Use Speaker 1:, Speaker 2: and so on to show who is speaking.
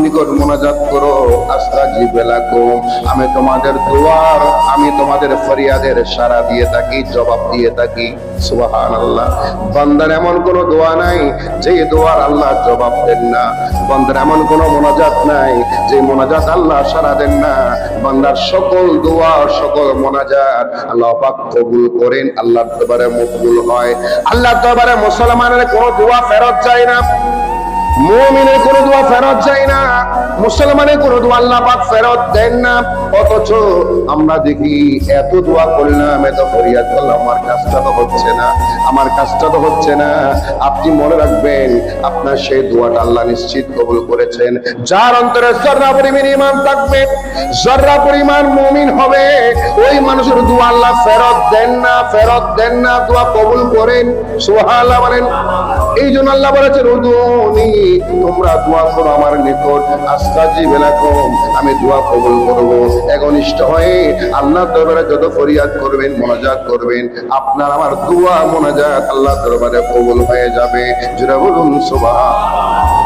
Speaker 1: নিকট মোনাজাত করো, আস্তাজিব লাকুম, আমি তোমাদের দোয়ার, আমি তোমাদের ফরিয়াদের সাড়া দিয়ে থাকি, জবাব দিয়ে থাকি। সুবহানাল্লাহ। বান্দার এমন কোন দোয়া নাই যে দোয়ার আল্লাহ জবাব দেন না, বান্দার এমন কোন মোনাজাত নাই যে মোনাজাত আল্লাহ সাড়া দেন না। বান্দার সকল দোয়া, সকল মোনাজাত আল্লাহ পাক কবুল করেন, আল্লাহর দরবারে মকবুল হয়। আল্লাহর দরবারে মুসলমানের কোনো দোয়া ফেরত যায় না, মুমিনের কোনো দোয়া ফেরত যায় না, মুসলমানের কোনো দোয়া আল্লাহ পাক ফেরত দেন না। অথচ আমরা দেখি এত দোয়া করলাম, এত ফরিয়াদ করলাম, আমার কাজটা তো হচ্ছে না, আমার কাজটা তো হচ্ছে না। আপনি মনে রাখবেন, আপনার সেই দোয়াটা আল্লাহ নিশ্চিত কবুল করেছেন। যার অন্তরে জর্রা পরিমাণ ঈমান থাকবে, জর্রা পরিমাণ মুমিন হবে, ওই মানুষের দোয়া আল্লাহ ফেরত দেন না, ফেরত দেন না, দোয়া কবুল করেন। সুবহানাল্লাহ বলেন। এই জন্য আল্লাহ বলেছেন, উদুনি, তোমরা দোয়া করো আমার নিকট, আস্তাজিব লাকুম, আমি দোয়া কবুল করব। একনিষ্ঠ হয়ে আল্লাহর দরবারে যত ফরিয়াদ করবেন, মোনাজাত করবেন, আপনার আমার দোয়া মোনাজাত আল্লাহর দরবারে কবুল হয়ে যাবে। জোরে বলুন সুবহানাল্লাহ।